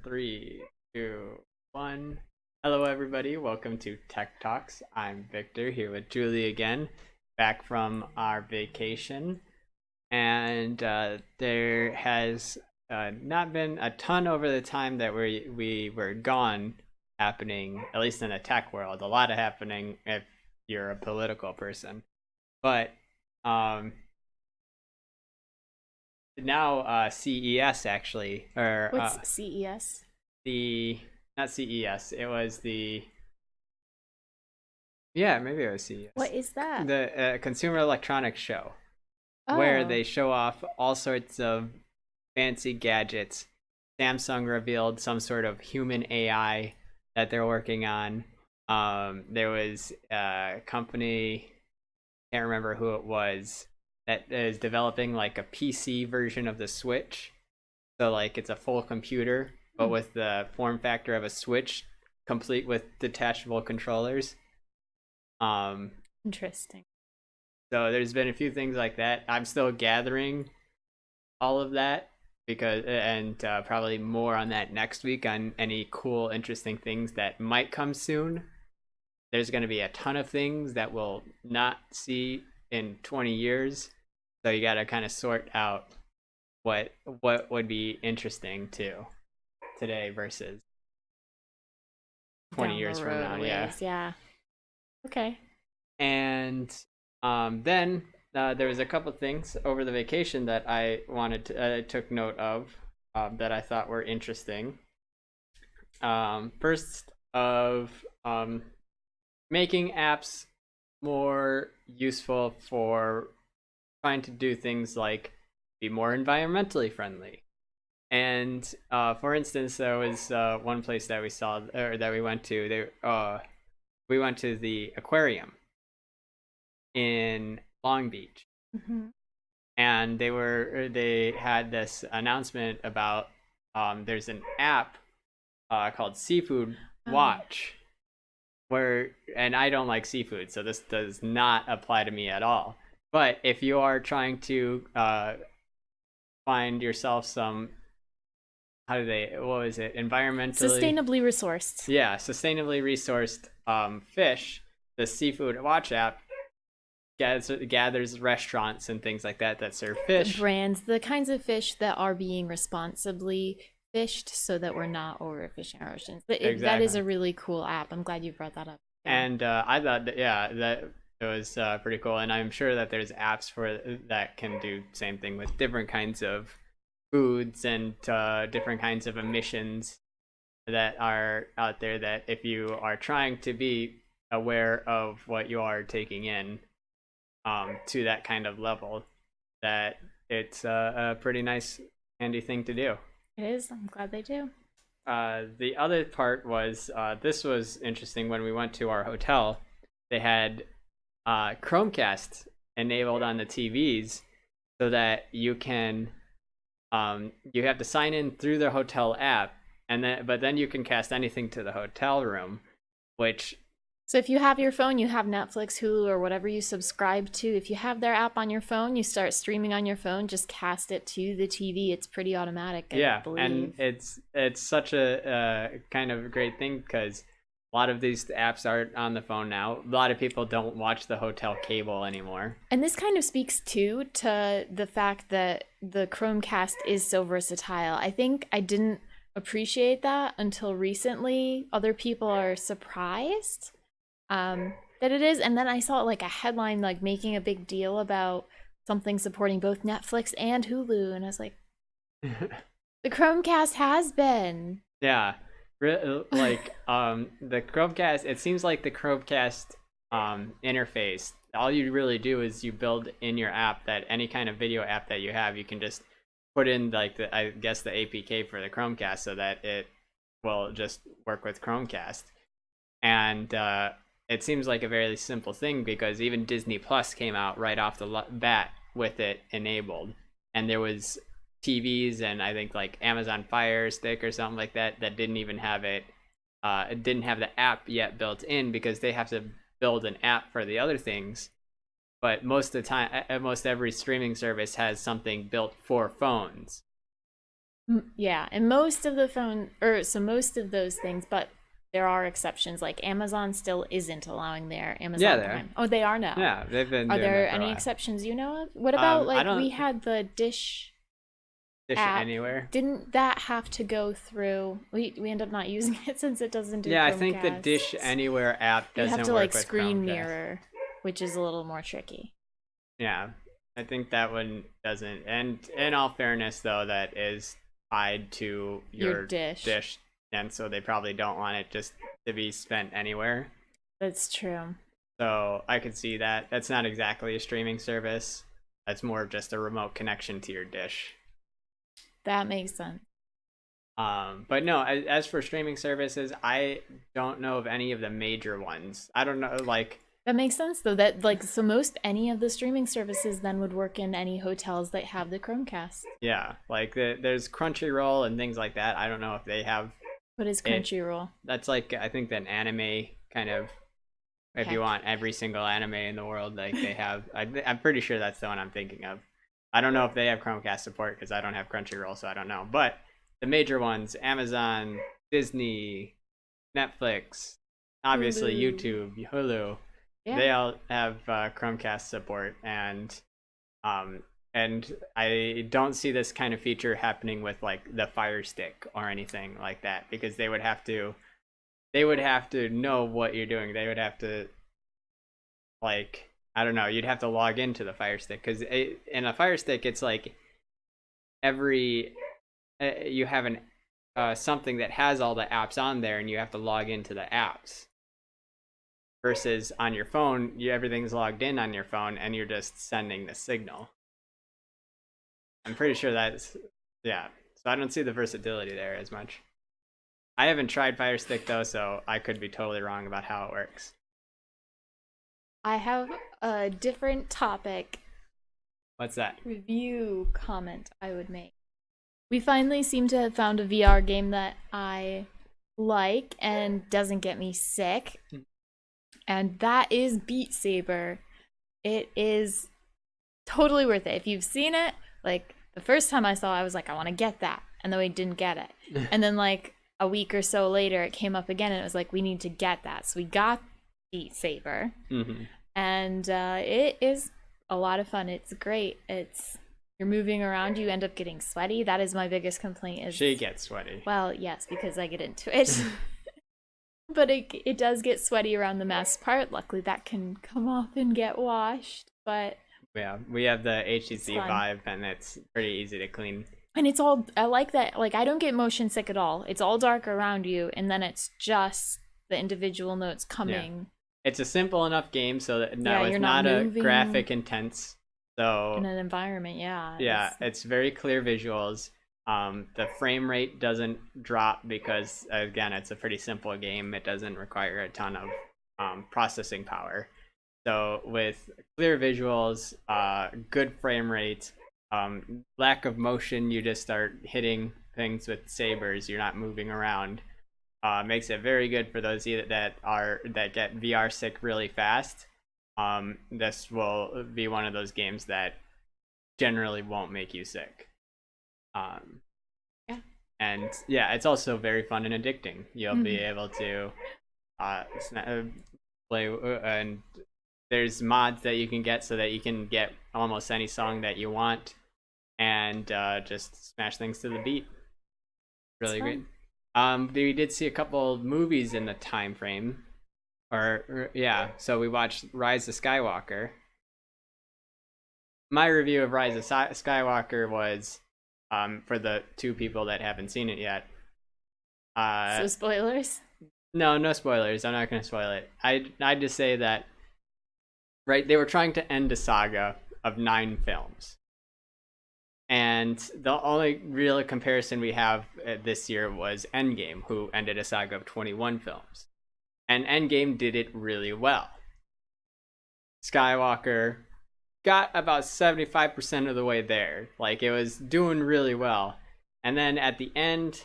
Three, two, one. Hello, everybody. Welcome to Tech Talks. I'm Victor here with Julie again, back from our vacation. And there has not been a ton over the time that we were gone happening, at least in the tech world. A lot of happening if you're a political person. But now CES actually, or What's CES? the not CES. It was the yeah, maybe it was CES. What is that? The Consumer Electronics Show, where Oh, they show off all sorts of fancy gadgets. Samsung revealed some sort of human AI that they're working on. There was a company, can't remember who it was, that is developing like a PC version of the Switch. So like it's a full computer, but hmm. with the form factor of a Switch, complete with detachable controllers. Um, Interesting. so there's been a few things like that. I'm still gathering all of that because, and probably more on that next week on any cool, interesting things that might come soon. There's going to be a ton of things that we'll not see in 20 years. So you got to kind of sort out what what would be interesting too today versus 20 Down the years from road now. a Yeah. ways, yeah. Okay. And then there was a couple things over the vacation that I wanted to took note of that I thought were interesting. First of making apps more useful for trying to do things like be more environmentally friendly. And for instance, there was one place that we saw or that we went to. We went to the aquarium in Long Beach, hmm and they had this announcement about there's an app called Seafood Oh, yeah. Watch, where and I don't like seafood, so this does not apply to me at all. But if you are trying to find yourself some, how do they, what was it, environmentally, Sustainably resourced. yeah, sustainably resourced fish, the Seafood Watch app gathers restaurants and things like that that serve The fish. brands, the kinds of fish that are being responsibly fished so that we're not overfishing our oceans. That is Exactly. a really cool app. I'm glad you brought that up. Yeah. And I thought that, yeah, that it was pretty cool. And I'm sure that there's apps for that can do same thing with different kinds of foods and different kinds of emissions that are out there, that if you are trying to be aware of what you are taking in to that kind of level, that it's a pretty nice, handy thing to do. It is. I'm glad they do. The other part was this was interesting. When we went to our hotel, they had Chromecast enabled on the TVs so that you have to sign in through the hotel app, and then you can cast anything to the hotel room, which So if you have your phone, you have Netflix, Hulu, or whatever you subscribe to. If you have their app on your phone, you start streaming on your phone, just cast it to the TV. It's pretty automatic, I yeah, and believe. it's such a kind of a great thing because a lot of these apps are on the phone now. A lot of people don't watch the hotel cable anymore. And this kind of speaks too to the fact that the Chromecast is so versatile. I think I didn't appreciate that until recently. Other people are surprised that it is. And then I saw like a headline like making a big deal about something supporting both Netflix and Hulu. And I was like, the Chromecast has been. Yeah, like the Chromecast. It seems like the Chromecast interface. All you really do is you build in your app that any kind of video app that you have, you can just put in like the, I guess, the APK for the Chromecast so that it will just work with Chromecast. And it seems like a very simple thing because even Disney Plus came out right off the bat with it enabled, and there was TVs and I think like Amazon Fire Stick or something like that that didn't even have it. It didn't have the app yet built in because they have to build an app for the other things. But most of the time, most every streaming service has something built for phones. Yeah, and most of the phone, or so most of those things, but there are exceptions. Like Amazon still isn't allowing their Yeah, Amazon they are. Prime. Oh, they are now. Yeah, they've been Are doing that there for a any while. exceptions you know of? What about I like we don't had the Dish Dish app? Anywhere. Didn't that have to go through? We end up not using it since it doesn't do Yeah, I think the Dish Chromecasts. Anywhere app You have doesn't to like work with screen Chromecast. mirror, which is a little more tricky. Yeah, I think that one doesn't. And in all fairness, though, that is tied to Your your Dish. Dish, and so they probably don't want it just to be spent anywhere. That's true. So I could see that. That's not exactly a streaming service. That's more of just a remote connection to your Dish. That makes sense. But no, as for streaming services, I don't know of any of the major ones. I don't know, like, That makes sense though. That like so most any of the streaming services then would work in any hotels that have the Chromecast. yeah, like there's Crunchyroll and things like that. I don't know if they have What is it. Crunchyroll? That's like, I think, an anime kind of. If you Heck. want every single anime in the world, like they have, I'm pretty sure that's the one I'm thinking of. I don't know if they have Chromecast support because I don't have Crunchyroll, so I don't know. But the major ones: Amazon, Disney, Netflix, obviously Hulu. YouTube, Hulu. Yeah. They all have Chromecast support, um, and I don't see this kind of feature happening with like the Fire Stick or anything like that because they would have to know what you're doing. They would have to, like, I don't know, you'd have to log into the Fire Stick because in a Fire Stick it's like every you have an something that has all the apps on there and you have to log into the apps versus on your phone everything's logged in on your phone and you're just sending the signal. I'm pretty sure that's, yeah, so I don't see the versatility there as much. I haven't tried Fire Stick though, so I could be totally wrong about how it works. I have a different topic What's that? review comment I would make. We finally seem to have found a VR game that I like and doesn't get me sick. And that is Beat Saber. It is totally worth it. If you've seen it, like the first time I saw it, I was like, I want to get that. And then we didn't get it. And then like a week or so later, it came up again and it was like, we need to get that. So we got Beat Saber. Mm-hmm. And it is a lot of fun. It's great. You're moving around, you end up getting sweaty. That is my biggest complaint. Is She gets sweaty. well, yes, because I get into it. But it does get sweaty around the mask part. Luckily, that can come off and get washed. But Yeah, we have the HTC fun. Vive, and it's pretty easy to clean. and it's all I like that. Like I don't get motion sick at all. It's all dark around you, and then it's just the individual notes coming It's a simple enough game, so that no, Yeah, it's you're not not a moving. graphic intense. So in an environment. Yeah. yeah, it's very clear visuals. The frame rate doesn't drop because again, it's a pretty simple game. It doesn't require a ton of processing power. So with clear visuals, good frame rate, lack of motion, you just start hitting things with sabers. You're not moving around. Makes it very good for those that get VR sick really fast. This will be one of those games that generally won't make you sick. Yeah. And yeah, it's also very fun and addicting. You'll be able to play, and there's mods that you can get so that you can get almost any song that you want and just smash things to the beat. Really great. We did see a couple movies in the time frame, yeah. So we watched Rise of Skywalker. My review of Rise of Skywalker was, for the two people that haven't seen it yet. So spoilers. No spoilers. I'm not going to spoil it. I'd just say that, right, they were trying to end a saga of 9 films. And the only real comparison we have this year was Endgame, who ended a saga of 21 films. And Endgame did it really well. Skywalker got about 75% of the way there. Like, it was doing really well. And then at the end,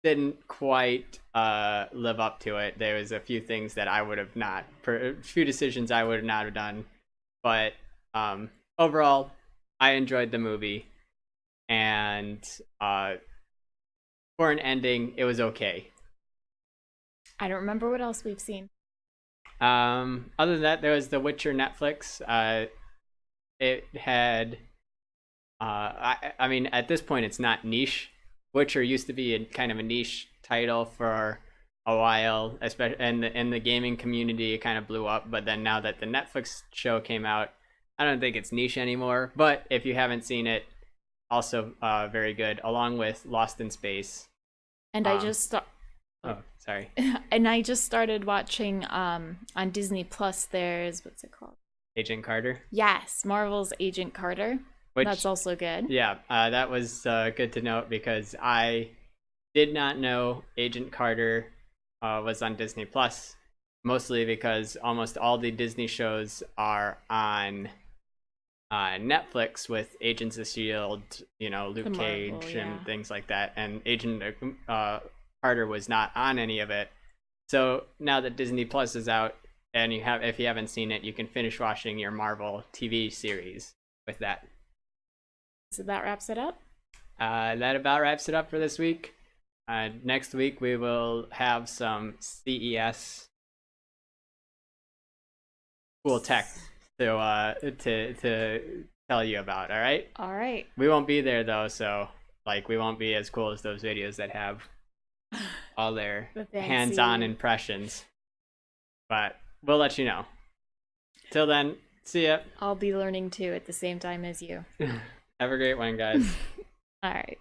didn't quite live up to it. There was a few things that I would have not, a few decisions I would not have done. But overall, I enjoyed the movie. and for an ending, it was okay. I don't remember what else we've seen. Other than that, there was The Witcher Netflix. It had, I mean, at this point, it's not niche. Witcher used to be kind of a niche title for a while, especially in the gaming community. It kind of blew up, but then now that the Netflix show came out, I don't think it's niche anymore. But if you haven't seen it, also very good, along with Lost in Space. And Oh, sorry. and I just started watching on Disney Plus. There's what's it called? Agent Carter. Yes, Marvel's Agent Carter. Which, that's also good. Yeah, that was good to note because I did not know Agent Carter was on Disney Plus, mostly because almost all the Disney shows are on Netflix with Agents of S.H.I.E.L.D., Luke Cage and things like that. And Agent Carter was not on any of it. So now that Disney Plus is out, and if you haven't seen it, you can finish watching your Marvel TV series with that. So that wraps it up? That about wraps it up for this week. Next week we will have some CES cool tech to tell you about. All right. All right. We won't be there though, so we won't be as cool as those videos that have all their hands-on impressions. But we'll let you know. Till then, see ya. I'll be learning too at the same time as you. Have a great one, guys. All right.